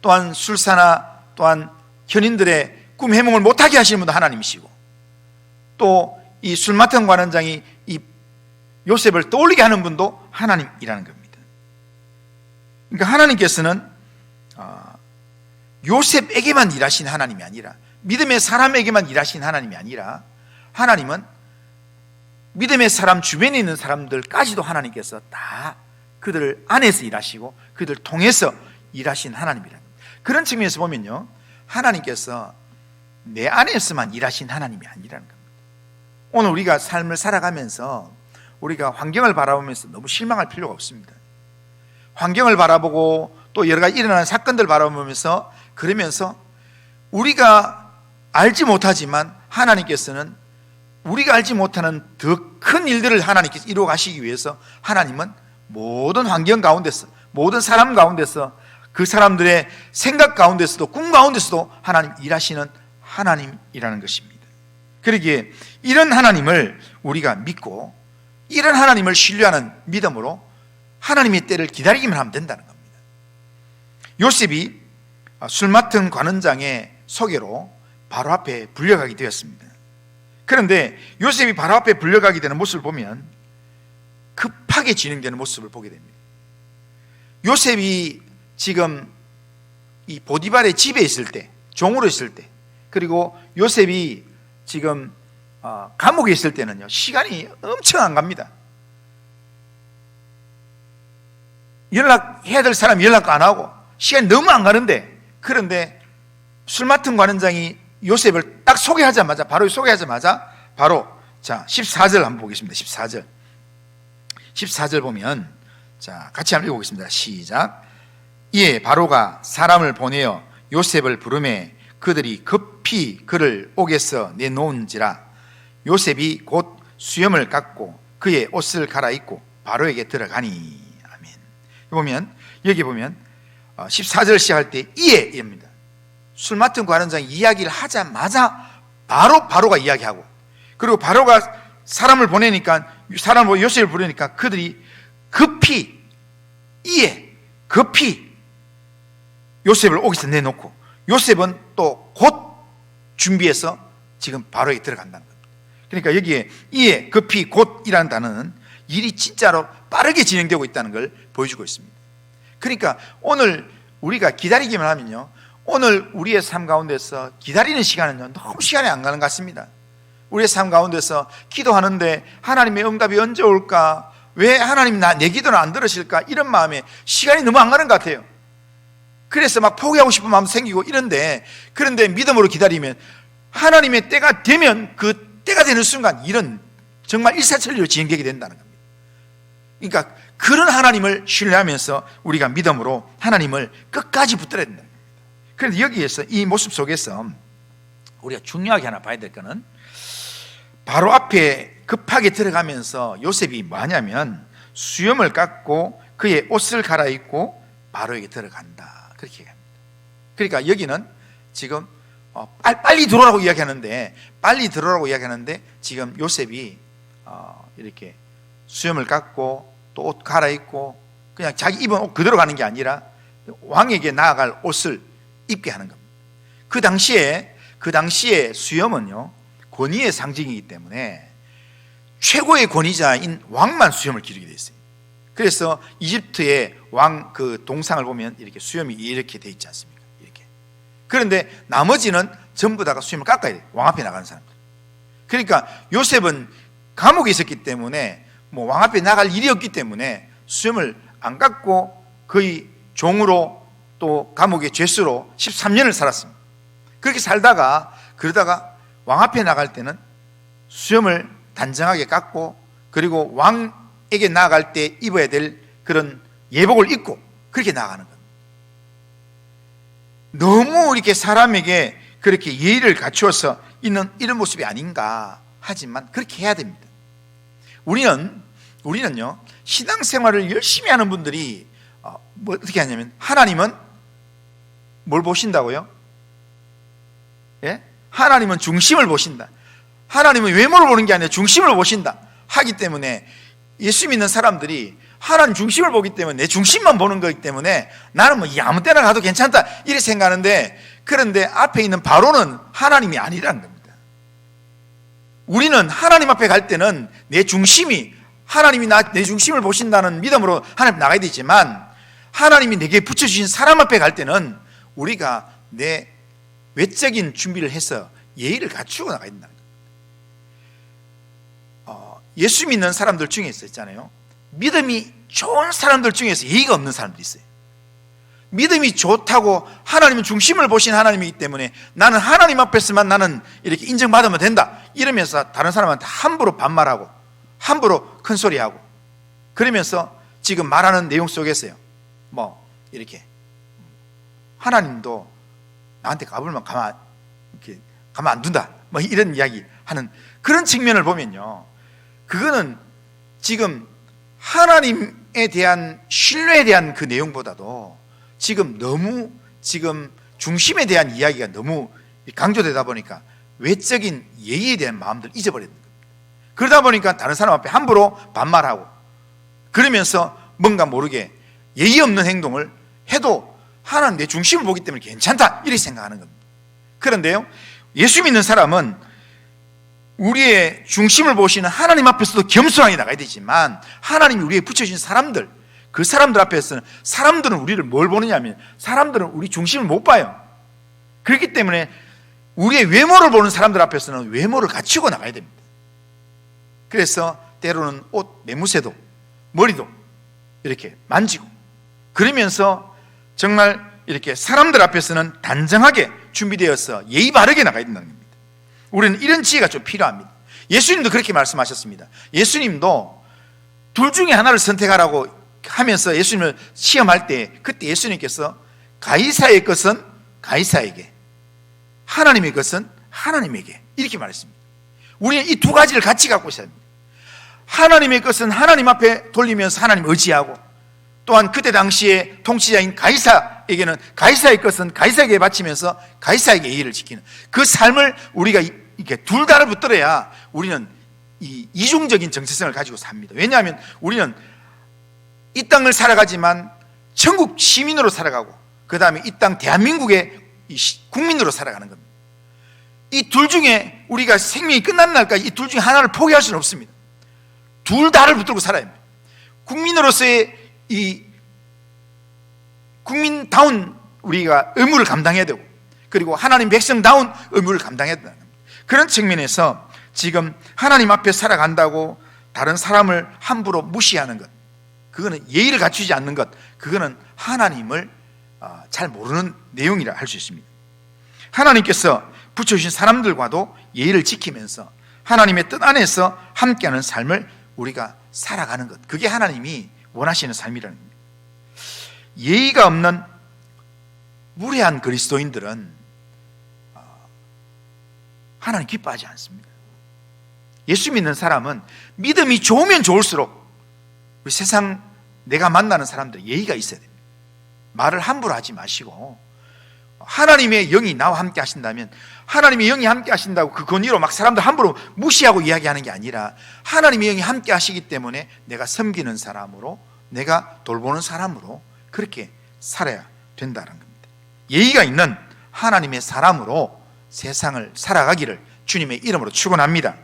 또한 술사나 또한 현인들의 꿈 해몽을 못하게 하시는 분도 하나님이시고 또 이 술 맡은 관원장이 이 요셉을 떠올리게 하는 분도 하나님이라는 겁니다. 그러니까 하나님께서는 요셉에게만 일하신 하나님이 아니라 믿음의 사람에게만 일하신 하나님이 아니라 하나님은 믿음의 사람 주변에 있는 사람들까지도 하나님께서 다 그들 안에서 일하시고 그들 통해서 일하신 하나님이라는 겁니다. 그런 측면에서 보면요, 하나님께서 내 안에서만 일하신 하나님이 아니라는 겁니다. 오늘 우리가 삶을 살아가면서 우리가 환경을 바라보면서 너무 실망할 필요가 없습니다. 환경을 바라보고 또 여러 가지 일어나는 사건들 바라보면서 그러면서 우리가 알지 못하지만 하나님께서는 우리가 알지 못하는 더 큰 일들을 하나님께서 이루어 가시기 위해서 하나님은 모든 환경 가운데서, 모든 사람 가운데서, 그 사람들의 생각 가운데서도, 꿈 가운데서도 하나님 일하시는 하나님이라는 것입니다. 그러기에 이런 하나님을 우리가 믿고 이런 하나님을 신뢰하는 믿음으로 하나님의 때를 기다리기만 하면 된다는 겁니다. 요셉이 술 맡은 관원장의 소개로 바로 앞에 불려가게 되었습니다. 그런데 요셉이 바로 앞에 불려가게 되는 모습을 보면 급하게 진행되는 모습을 보게 됩니다. 요셉이 지금 이 보디발의 집에 있을 때, 종으로 있을 때, 그리고 요셉이 지금 감옥에 있을 때는요, 시간이 엄청 안 갑니다. 연락해야 될 사람이 연락 안 하고 시간이 너무 안 가는데, 그런데 술 맡은 관원장이 요셉을 딱 소개하자마자 바로 자 14절 한번 보겠습니다. 14절 보면, 자 같이 한번 읽어보겠습니다. 시작. 이에 바로가 사람을 보내어 요셉을 부르매 그들이 급히 그를 옥에서 내놓은지라. 요셉이 곧 수염을 깎고 그의 옷을 갈아입고 바로에게 들어가니. 아멘. 여기 보면 14절 시작할 때 이에입니다. 술 맡은 관원장이 이야기를 하자마자 바로가 이야기하고, 그리고 바로가 사람을 보내니까, 사람을 요셉을 부르니까 그들이 급히 요셉을 옥에서 내놓고, 요셉은 또 곧 준비해서 지금 바로에게 들어간다는 겁니다. 그러니까 여기에 이에 급히 곧이라는 단어는 일이 진짜로 빠르게 진행되고 있다는 걸 보여주고 있습니다. 그러니까 오늘 우리가 기다리기만 하면요, 오늘 우리의 삶 가운데서 기다리는 시간은요, 너무 시간이 안 가는 것 같습니다. 우리의 삶 가운데서 기도하는데 하나님의 응답이 언제 올까? 왜 하나님 내 기도는 안 들으실까? 이런 마음에 시간이 너무 안 가는 것 같아요. 그래서 막 포기하고 싶은 마음도 생기고 이런데, 그런데 믿음으로 기다리면 하나님의 때가 되면 그 때가 되는 순간 일은 정말 일사천리로 진행되게 된다는 겁니다. 그러니까 그런 하나님을 신뢰하면서 우리가 믿음으로 하나님을 끝까지 붙들어야 된다. 그런데 여기에서 이 모습 속에서 우리가 중요하게 하나 봐야 될 거는, 바로 앞에 급하게 들어가면서 요셉이 뭐하냐면 수염을 깎고 그의 옷을 갈아입고 바로에게 들어간다, 그렇게 얘기합니다. 그러니까 여기는 지금 빨리 들어오라고 이야기하는데, 지금 요셉이 이렇게 수염을 깎고 또 옷 갈아입고 그냥 자기 입은 옷 그대로 가는 게 아니라 왕에게 나아갈 옷을 입게 하는 겁니다. 그 당시에 수염은요, 권위의 상징이기 때문에 최고의 권위자인 왕만 수염을 기르게 돼 있어요. 그래서 이집트의 왕 그 동상을 보면 이렇게 수염이 이렇게 돼 있지 않습니까? 이렇게. 그런데 나머지는 전부 다가 수염을 깎아야 돼요, 왕 앞에 나가는 사람들. 그러니까 요셉은 감옥에 있었기 때문에 왕 앞에 나갈 일이 없기 때문에 수염을 안 깎고 거의 종으로 또 감옥의 죄수로 13년을 살았습니다. 그렇게 살다가 그러다가 왕 앞에 나갈 때는 수염을 단정하게 깎고, 그리고 왕에게 나아갈 때 입어야 될 그런 예복을 입고 그렇게 나아가는 겁니다. 너무 이렇게 사람에게 그렇게 예의를 갖추어서 있는 이런 모습이 아닌가 하지만 그렇게 해야 됩니다. 우리는요, 신앙생활을 열심히 하는 분들이 어떻게 하냐면, 하나님은 뭘 보신다고요? 예? 하나님은 중심을 보신다. 하나님은 외모를 보는 게 아니라 중심을 보신다 하기 때문에, 예수 믿는 사람들이 하나님 중심을 보기 때문에 내 중심만 보는 거기 때문에 나는 아무 때나 가도 괜찮다 이렇게 생각하는데, 그런데 앞에 있는 바로는 하나님이 아니라는 겁니다. 우리는 하나님 앞에 갈 때는 내 중심이, 하나님이 내 중심을 보신다는 믿음으로 하나님 나가야 되지만, 하나님이 내게 붙여주신 사람 앞에 갈 때는 우리가 내 외적인 준비를 해서 예의를 갖추고 나가야 된다. 예수 믿는 사람들 중에 있었잖아요. 믿음이 좋은 사람들 중에서 예의가 없는 사람들이 있어요. 믿음이 좋다고 하나님은 중심을 보신 하나님이기 때문에 나는 하나님 앞에서만 나는 이렇게 인정받으면 된다 이러면서 다른 사람한테 함부로 반말하고 함부로 큰소리하고 그러면서 지금 말하는 내용 속에서요 뭐 이렇게 하나님도 나한테 까불면 가만 안 둔다 뭐 이런 이야기 하는 그런 측면을 보면요, 그거는 지금 하나님에 대한 신뢰에 대한 그 내용보다도 지금 너무 지금 중심에 대한 이야기가 너무 강조되다 보니까 외적인 예의에 대한 마음들 잊어버리는 겁니다. 그러다 보니까 다른 사람 앞에 함부로 반말하고 그러면서 뭔가 모르게 예의 없는 행동을 해도 하나님 내 중심을 보기 때문에 괜찮다 이렇게 생각하는 겁니다. 그런데요, 예수 믿는 사람은 우리의 중심을 보시는 하나님 앞에서도 겸손하게 나가야 되지만 하나님이 우리에 붙여주신 사람들, 그 사람들 앞에서는 사람들은 우리를 뭘 보느냐면 사람들은 우리 중심을 못 봐요. 그렇기 때문에 우리의 외모를 보는 사람들 앞에서는 외모를 갖추고 나가야 됩니다. 그래서 때로는 옷 매무새도 머리도 이렇게 만지고 그러면서 정말 이렇게 사람들 앞에서는 단정하게 준비되어서 예의 바르게 나가야 된다는 겁니다. 우리는 이런 지혜가 좀 필요합니다. 예수님도 그렇게 말씀하셨습니다. 예수님도 둘 중에 하나를 선택하라고 하면서 예수님을 시험할 때 그때 예수님께서 가이사의 것은 가이사에게, 하나님의 것은 하나님에게 이렇게 말했습니다. 우리는 이 두 가지를 같이 갖고 있어야 합니다. 하나님의 것은 하나님 앞에 돌리면서 하나님 의지하고, 또한 그때 당시에 통치자인 가이사에게는 가이사의 것은 가이사에게 바치면서 가이사에게 예의를 지키는 그 삶을 우리가 이렇게 둘 다를 붙들어야 우리는 이 이중적인 정체성을 가지고 삽니다. 왜냐하면 우리는 이 땅을 살아가지만 천국 시민으로 살아가고 그 다음에 이 땅 대한민국의 국민으로 살아가는 겁니다. 이 둘 중에 우리가 생명이 끝나는 날까지 이 둘 중에 하나를 포기할 수는 없습니다. 둘 다를 붙들고 살아야 합니다. 국민으로서의 이 국민다운 우리가 의무를 감당해야 되고, 그리고 하나님 백성다운 의무를 감당해야 된다. 그런 측면에서 지금 하나님 앞에 살아간다고 다른 사람을 함부로 무시하는 것, 그거는 예의를 갖추지 않는 것, 그거는 하나님을 잘 모르는 내용이라 할 수 있습니다. 하나님께서 붙여주신 사람들과도 예의를 지키면서 하나님의 뜻 안에서 함께하는 삶을 우리가 살아가는 것, 그게 하나님이 원하시는 삶이라는 겁니다. 예의가 없는 무례한 그리스도인들은 하나님 기뻐하지 않습니다. 예수 믿는 사람은 믿음이 좋으면 좋을수록 우리 세상 내가 만나는 사람들 예의가 있어야 됩니다. 말을 함부로 하지 마시고, 하나님의 영이 나와 함께 하신다면 하나님의 영이 함께 하신다고 그 권위로 막 사람들 함부로 무시하고 이야기하는 게 아니라 하나님의 영이 함께 하시기 때문에 내가 섬기는 사람으로, 내가 돌보는 사람으로 그렇게 살아야 된다는 겁니다. 예의가 있는 하나님의 사람으로 세상을 살아가기를 주님의 이름으로 축원합니다.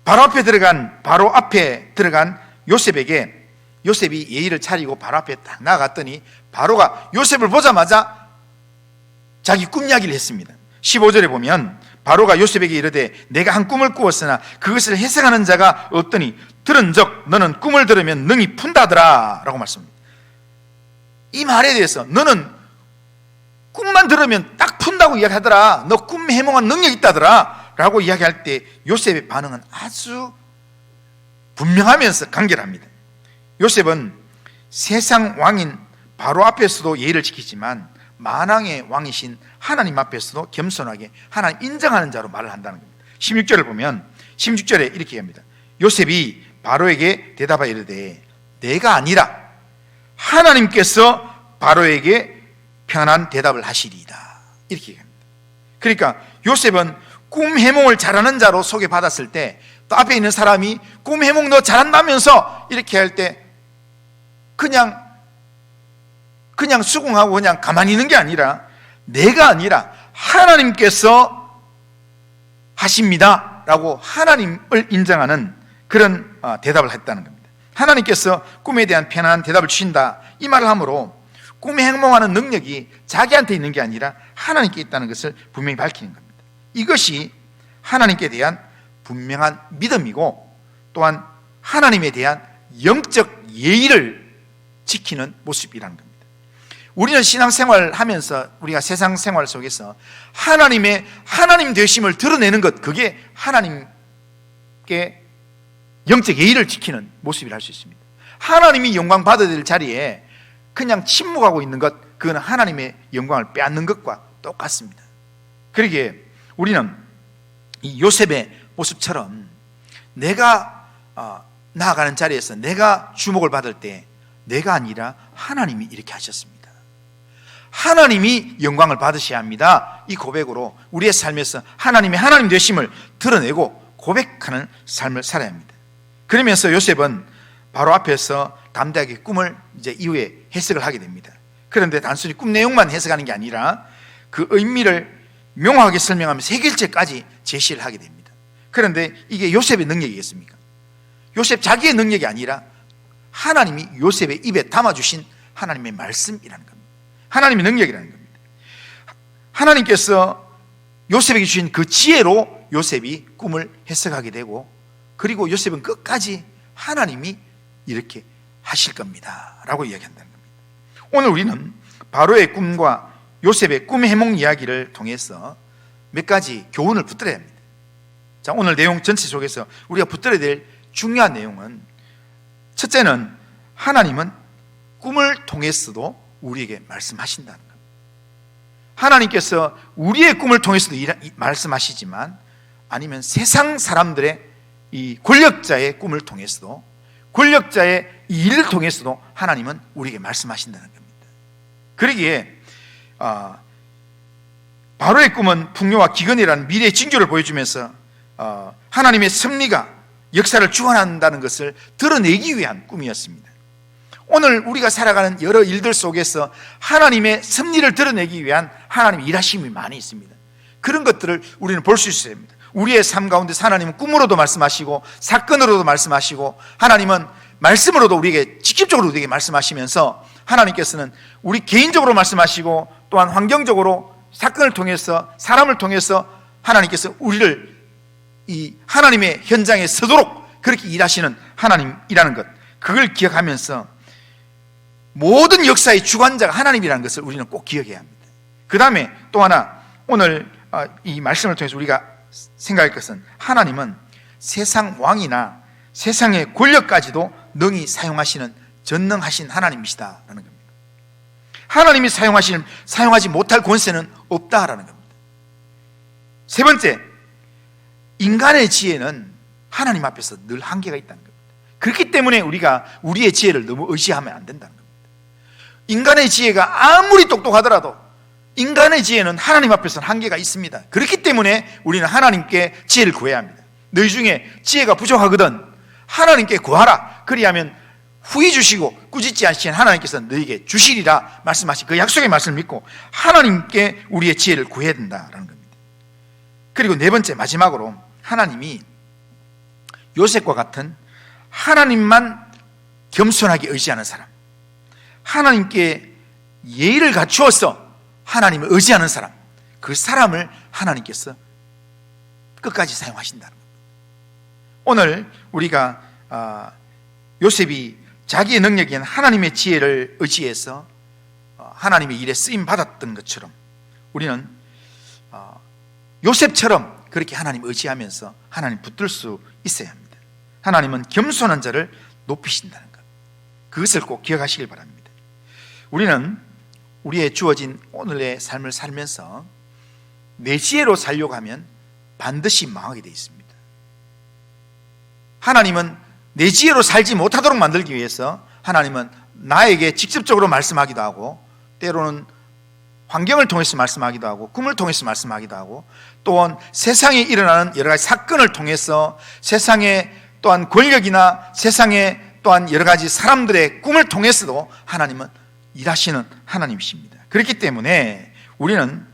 바로 앞에 들어간 요셉에게, 요셉이 예의를 차리고 바로 앞에 딱 나아갔더니 바로가 요셉을 보자마자 자기 꿈 이야기를 했습니다. 15절에 보면 바로가 요셉에게 이르되 내가 한 꿈을 꾸었으나 그것을 해석하는 자가 없더니 들은즉 너는 꿈을 들으면 능히 푼다더라 라고 말씀합니다. 이 말에 대해서 너는 꿈만 들으면 딱 푼다고 이야기하더라, 너 꿈 해몽한 능력이 있다더라 라고 이야기할 때 요셉의 반응은 아주 분명하면서 간결합니다. 요셉은 세상 왕인 바로 앞에서도 예의를 지키지만 만왕의 왕이신 하나님 앞에서도 겸손하게 하나님 인정하는 자로 말을 한다는 겁니다. 16절을 보면 16절에 이렇게 합니다. 요셉이 바로에게 대답하여 이르되 내가 아니라 하나님께서 바로에게 편한 대답을 하시리이다 이렇게 얘기합니다. 그러니까 요셉은 꿈 해몽을 잘하는 자로 소개받았을 때 또 앞에 있는 사람이 꿈 해몽 너 잘한다면서 이렇게 할 때 그냥 수긍하고 그냥 가만히 있는 게 아니라 내가 아니라 하나님께서 하십니다 라고 하나님을 인정하는 그런 대답을 했다는 겁니다. 하나님께서 꿈에 대한 편안한 대답을 주신다 이 말을 함으로 꿈에 행몽하는 능력이 자기한테 있는 게 아니라 하나님께 있다는 것을 분명히 밝히는 겁니다. 이것이 하나님께 대한 분명한 믿음이고 또한 하나님에 대한 영적 예의를 지키는 모습이라는 겁니다. 우리는 신앙생활 하면서 우리가 세상 생활 속에서 하나님 되심을 드러내는 것, 그게 하나님께 영적 예의를 지키는 모습이라 할 수 있습니다. 하나님이 영광 받아야 될 자리에 그냥 침묵하고 있는 것, 그건 하나님의 영광을 빼앗는 것과 똑같습니다. 그러기에 우리는 이 요셉의 모습처럼 내가 나아가는 자리에서 내가 주목을 받을 때 내가 아니라 하나님이 이렇게 하셨습니다. 하나님이 영광을 받으셔야 합니다. 이 고백으로 우리의 삶에서 하나님의 하나님 되심을 드러내고 고백하는 삶을 살아야 합니다. 그러면서 요셉은 바로 앞에서 담대하게 꿈을 이제 이후에 해석을 하게 됩니다. 그런데 단순히 꿈 내용만 해석하는 게 아니라 그 의미를 명확하게 설명하면서 해결책까지 제시를 하게 됩니다. 그런데 이게 요셉의 능력이겠습니까? 요셉 자기의 능력이 아니라 하나님이 요셉의 입에 담아주신 하나님의 말씀이라는 겁니다. 하나님의 능력이라는 겁니다. 하나님께서 요셉에게 주신 그 지혜로 요셉이 꿈을 해석하게 되고, 그리고 요셉은 끝까지 하나님이 이렇게 하실 겁니다 라고 이야기한다는 겁니다. 오늘 우리는 바로의 꿈과 요셉의 꿈 해몽 이야기를 통해서 몇 가지 교훈을 붙들어야 합니다. 자, 오늘 내용 전체 속에서 우리가 붙들어야 될 중요한 내용은, 첫째는 하나님은 꿈을 통해서도 우리에게 말씀하신다는 겁니다. 하나님께서 우리의 꿈을 통해서도 말씀하시지만, 아니면 세상 사람들의 이 권력자의 꿈을 통해서도, 권력자의 이 일을 통해서도 하나님은 우리에게 말씀하신다는 겁니다. 그러기에 바로의 꿈은 풍요와 기근이라는 미래의 징조를 보여주면서 하나님의 섭리가 역사를 주관한다는 것을 드러내기 위한 꿈이었습니다. 오늘 우리가 살아가는 여러 일들 속에서 하나님의 섭리를 드러내기 위한 하나님의 일하심이 많이 있습니다. 그런 것들을 우리는 볼 수 있어야 합니다. 우리의 삶 가운데 하나님은 꿈으로도 말씀하시고 사건으로도 말씀하시고, 하나님은 말씀으로도 우리에게 직접적으로 우리에게 말씀하시면서, 하나님께서는 우리 개인적으로 말씀하시고 또한 환경적으로 사건을 통해서, 사람을 통해서 하나님께서 우리를 이 하나님의 현장에 서도록 그렇게 일하시는 하나님이라는 것, 그걸 기억하면서 모든 역사의 주관자가 하나님이라는 것을 우리는 꼭 기억해야 합니다. 그 다음에 또 하나, 오늘 이 말씀을 통해서 우리가 생각할 것은, 하나님은 세상 왕이나 세상의 권력까지도 능히 사용하시는 전능하신 하나님이시다라는 겁니다. 하나님이 사용하지 못할 권세는 없다라는 겁니다. 세 번째, 인간의 지혜는 하나님 앞에서 늘 한계가 있다는 겁니다. 그렇기 때문에 우리가 우리의 지혜를 너무 의지하면 안 된다는 겁니다. 인간의 지혜가 아무리 똑똑하더라도 인간의 지혜는 하나님 앞에서는 한계가 있습니다. 그렇기 때문에 우리는 하나님께 지혜를 구해야 합니다. 너희 중에 지혜가 부족하거든 하나님께 구하라. 그리하면 후히 주시고 꾸짖지 않으신 하나님께서 너희에게 주시리라 말씀하신 그 약속의 말씀을 믿고 하나님께 우리의 지혜를 구해야 된다라는 겁니다. 그리고 네 번째, 마지막으로, 하나님이 요셉과 같은 하나님만 겸손하게 의지하는 사람, 하나님께 예의를 갖추어서 하나님을 의지하는 사람, 그 사람을 하나님께서 끝까지 사용하신다는 겁니다. 오늘 우리가 요셉이 자기의 능력인 하나님의 지혜를 의지해서 하나님의 일에 쓰임 받았던 것처럼 우리는 요셉처럼 그렇게 하나님 의지하면서 하나님 붙들 수 있어야 합니다. 하나님은 겸손한 자를 높이신다는 것, 그것을 꼭 기억하시길 바랍니다. 우리는 우리의 주어진 오늘의 삶을 살면서 내 지혜로 살려고 하면 반드시 망하게 되어 있습니다. 하나님은 내 지혜로 살지 못하도록 만들기 위해서 하나님은 나에게 직접적으로 말씀하기도 하고, 때로는 환경을 통해서 말씀하기도 하고, 꿈을 통해서 말씀하기도 하고, 또한 세상에 일어나는 여러 가지 사건을 통해서, 세상에 또한 권력이나 세상에 또한 여러 가지 사람들의 꿈을 통해서도 하나님은 일하시는 하나님이십니다. 그렇기 때문에 우리는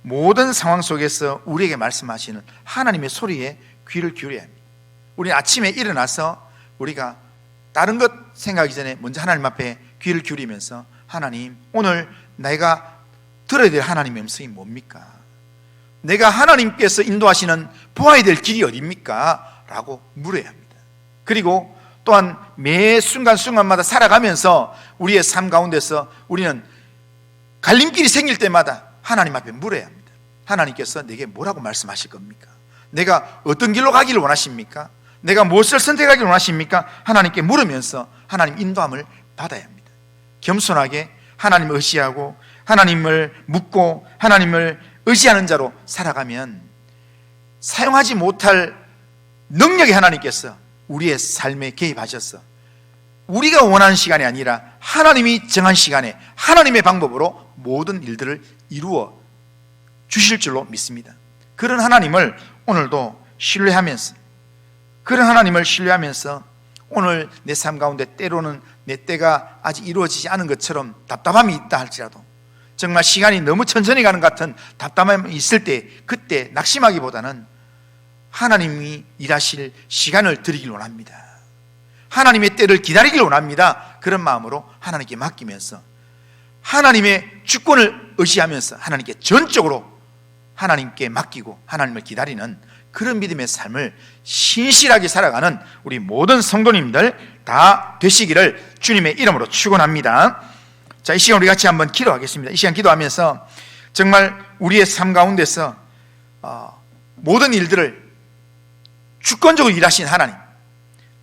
모든 상황 속에서 우리에게 말씀하시는 하나님의 소리에 귀를 기울여야 합니다. 우리는 아침에 일어나서 우리가 다른 것 생각하기 전에 먼저 하나님 앞에 귀를 기울이면서, 하나님, 오늘 내가 들어야 될 하나님의 음성이 뭡니까? 내가 하나님께서 인도하시는 보아야 될 길이 어디입니까? 라고 물어야 합니다. 그리고 또한 매 순간순간마다 살아가면서 우리의 삶 가운데서 우리는 갈림길이 생길 때마다 하나님 앞에 물어야 합니다. 하나님께서 내게 뭐라고 말씀하실 겁니까? 내가 어떤 길로 가기를 원하십니까? 내가 무엇을 선택하기를 원하십니까? 하나님께 물으면서 하나님 인도함을 받아야 합니다. 겸손하게 하나님을 의지하고 하나님을 묻고 하나님을 의지하는 자로 살아가면 사용하지 못할 능력의 하나님께서 우리의 삶에 개입하셔서 우리가 원하는 시간이 아니라 하나님이 정한 시간에 하나님의 방법으로 모든 일들을 이루어 주실 줄로 믿습니다. 그런 하나님을 오늘도 신뢰하면서, 그런 하나님을 신뢰하면서 오늘 내 삶 가운데 때로는 내 때가 아직 이루어지지 않은 것처럼 답답함이 있다 할지라도, 정말 시간이 너무 천천히 가는 것 같은 답답함이 있을 때 그때 낙심하기보다는 하나님이 일하실 시간을 드리길 원합니다. 하나님의 때를 기다리길 원합니다. 그런 마음으로 하나님께 맡기면서 하나님의 주권을 의지하면서 하나님께 전적으로 하나님께 맡기고 하나님을 기다리는 그런 믿음의 삶을 신실하게 살아가는 우리 모든 성도님들 다 되시기를 주님의 이름으로 축원합니다. 자, 이 시간 우리 같이 한번 기도하겠습니다. 이 시간 기도하면서 정말 우리의 삶 가운데서 모든 일들을 주권적으로 일하신 하나님,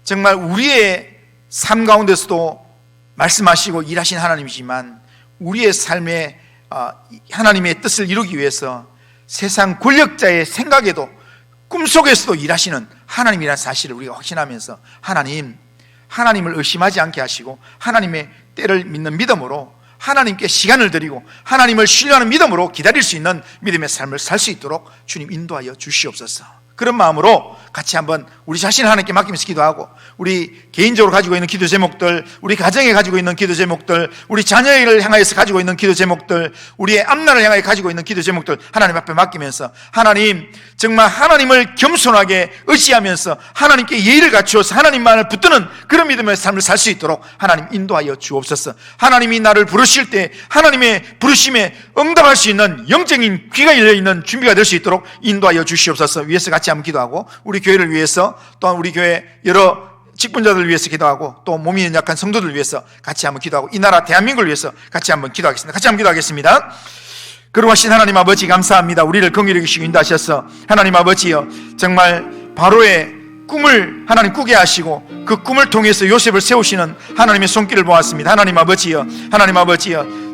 정말 우리의 삶 가운데서도 말씀하시고 일하신 하나님이지만 우리의 삶에 하나님의 뜻을 이루기 위해서 세상 권력자의 생각에도 꿈속에서도 일하시는 하나님이라는 사실을 우리가 확신하면서 하나님을 의심하지 않게 하시고 하나님의 때를 믿는 믿음으로 하나님께 시간을 드리고 하나님을 신뢰하는 믿음으로 기다릴 수 있는 믿음의 삶을 살 수 있도록 주님 인도하여 주시옵소서. 그런 마음으로 같이 한번 우리 자신을 하나님께 맡기면서 기도하고, 우리 개인적으로 가지고 있는 기도 제목들, 우리 가정에 가지고 있는 기도 제목들, 우리 자녀를 향하여서 가지고 있는 기도 제목들, 우리의 앞날을 향하여 가지고 있는 기도 제목들 하나님 앞에 맡기면서 하나님, 정말 하나님을 겸손하게 의지하면서 하나님께 예의를 갖추어서 하나님만을 붙드는 그런 믿음의 삶을 살 수 있도록 하나님 인도하여 주옵소서. 하나님이 나를 부르실 때 하나님의 부르심에 응답할 수 있는 영적인 귀가 열려있는 준비가 될 수 있도록 인도하여 주시옵소서. 위에서 같이 한번 기도하고, 우리 교회를 위해서, 또한 우리 교회 여러 직분자들을 위해서 기도하고, 또 몸이 연약한 성도들을 위해서 같이 한번 기도하고, 이 나라 대한민국을 위해서 같이 한번 기도하겠습니다. 같이 한번 기도하겠습니다. 거룩하신 하나님 아버지 감사합니다. 우리를 긍휼히 여기시고 인도하셔서 하나님 아버지여, 정말 바로의 꿈을 하나님 꾸게 하시고 그 꿈을 통해서 요셉을 세우시는 하나님의 손길을 보았습니다. 하나님 아버지여,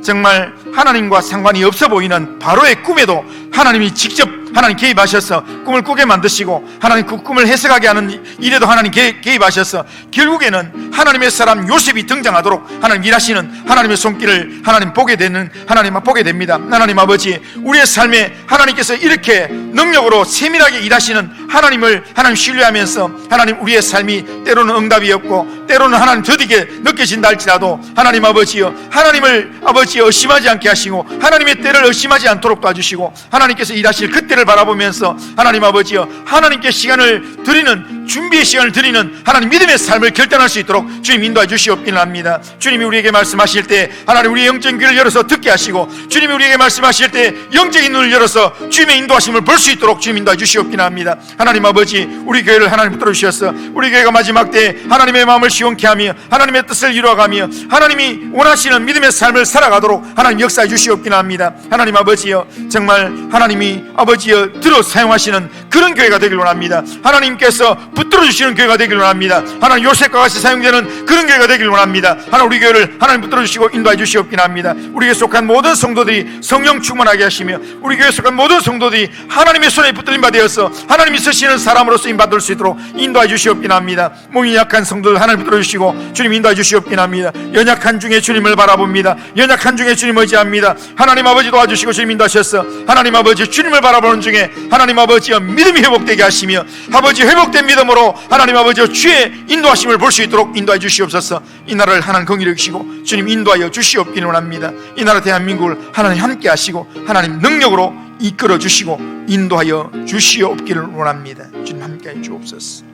정말 하나님과 상관이 없어 보이는 바로의 꿈에도 하나님이 직접 하나님 개입하셔서 꿈을 꾸게 만드시고, 하나님 그 꿈을 해석하게 하는 일에도 하나님 개입하셔서 결국에는 하나님의 사람 요셉이 등장하도록 하나님 일하시는 하나님의 손길을 하나님 보게 됩니다. 하나님 아버지, 우리의 삶에 하나님께서 이렇게 능력으로 세밀하게 일하시는 하나님을 하나님 신뢰하면서 하나님 우리의 삶이 때로는 응답이 없고 때로는 하나님 더디게 느껴진다 할지라도 하나님 아버지여, 하나님을 아버지여 의심하지 않게 하시고 하나님의 때를 의심하지 않도록 도와주시고, 하나님께서 일하실 그 때를 바라보면서 하나님 아버지여, 하나님께 시간을 드리는, 준비의 시간을 드리는 하나님 믿음의 삶을 결단할 수 있도록 주님 인도해 주시옵기를 합니다. 주님이 우리에게 말씀하실 때 하나님 우리의 영적인 귀를 열어서 듣게 하시고, 주님이 우리에게 말씀하실 때 영적인 눈을 열어서 주님의 인도하심을 볼 수 있도록 주님 인도해 주시옵기를 합니다. 하나님 아버지, 우리 교회를 하나님 붙들어 주셔서 우리 교회가 마지막 때 하나님의 마음을 시원케 하며 하나님의 뜻을 이루어가며 하나님이 원하시는 믿음의 삶을 살아가도록 하나님 역사해 주시옵기를 합니다. 하나님 아버지여, 정말 하나님이 아버지여 들어 사용하시는 그런 교회가 되길 원합니다. 하나님께서 붙들어 주시는 교회가 되길 원합니다. 하나님 요셉과 같이 사용되는 그런 교회가 되길 원합니다. 하나님 우리 교회를 하나님 붙들어 주시고 인도해 주시옵기를 합니다. 우리에게 속한 모든 성도들이 성령 충만하게 하시며 우리 교회에 속한 모든 성도들이 하나님의 손에 붙들림 바 되어서 하나님이 쓰시는 사람으로 쓰임 받을 수 있도록 인도해 주시옵기를 합니다. 몸이 약한 성도들 하나님 붙들어 주시고 주님 인도해 주시옵기를 합니다. 연약한 중에 주님을 바라봅니다. 연약한 중에 주님 의지합니다. 하나님 아버지 도와주시고 주님 인도하셔서 하나님 아버지 주님을 바라보는 중에 하나님 아버지여 믿음이 회복되게 하시며 아버지 회복된 믿음으로 하나님 아버지여 주의 인도하심을 볼 수 있도록 인도해 주시옵소서. 이 나라를 하나님 긍휼히 여기시고 주님 인도하여 주시옵기를 원합니다. 이 나라 대한민국을 하나님 함께 하시고 하나님 능력으로 이끌어 주시고 인도하여 주시옵기를 원합니다. 주님 함께 해 주옵소서.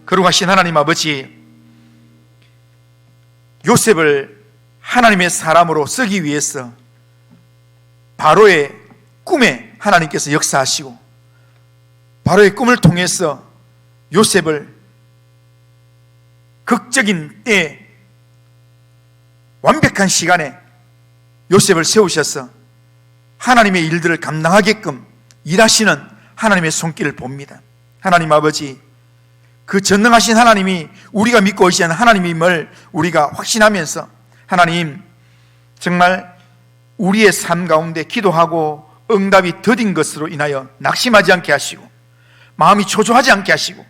거룩하신 하나님 아버지, 요셉을 하나님의 사람으로 쓰기 위해서 바로의 꿈에 하나님께서 역사하시고 바로의 꿈을 통해서 요셉을 극적인 때에 완벽한 시간에 요셉을 세우셔서 하나님의 일들을 감당하게끔 일하시는 하나님의 손길을 봅니다. 하나님 아버지, 그 전능하신 하나님이 우리가 믿고 계시는 하나님임을 우리가 확신하면서 하나님, 정말 우리의 삶 가운데 기도하고 응답이 더딘 것으로 인하여 낙심하지 않게 하시고 마음이 초조하지 않게 하시고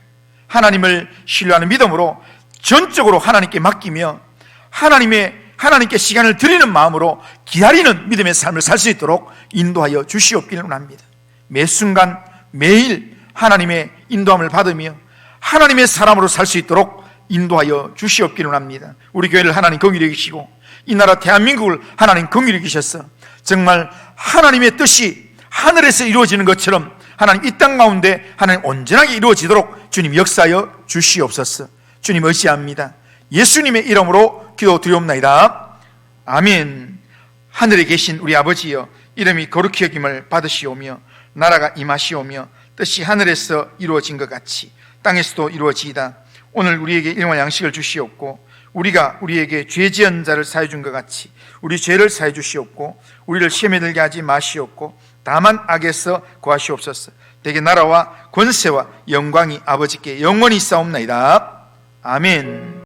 하나님을 신뢰하는 믿음으로 전적으로 하나님께 맡기며 하나님께 시간을 드리는 마음으로 기다리는 믿음의 삶을 살 수 있도록 인도하여 주시옵기를 원합니다. 매 순간 매일 하나님의 인도함을 받으며 하나님의 사람으로 살 수 있도록 인도하여 주시옵기를 원합니다. 우리 교회를 하나님 긍휼히 여기시고 이 나라 대한민국을 하나님 긍휼히 여기셔서 정말 하나님의 뜻이 하늘에서 이루어지는 것처럼 하나님 이 땅 가운데 하나님 온전하게 이루어지도록 주님 역사하여 주시옵소서. 주님 의지합니다. 예수님의 이름으로 기도드리옵나이다. 아멘. 하늘에 계신 우리 아버지여, 이름이 거룩히 여김을 받으시오며 나라가 임하시오며 뜻이 하늘에서 이루어진 것 같이 땅에서도 이루어지이다. 오늘 우리에게 일용할 양식을 주시옵고 우리가 우리에게 죄 지은 자를 사해 준 것 같이 우리 죄를 사해 주시옵고 우리를 시험에 들게 하지 마시옵고 다만 악에서 구하시옵소서. 내게 나라와 권세와 영광이 아버지께 영원히 있사옵나이다. 아멘.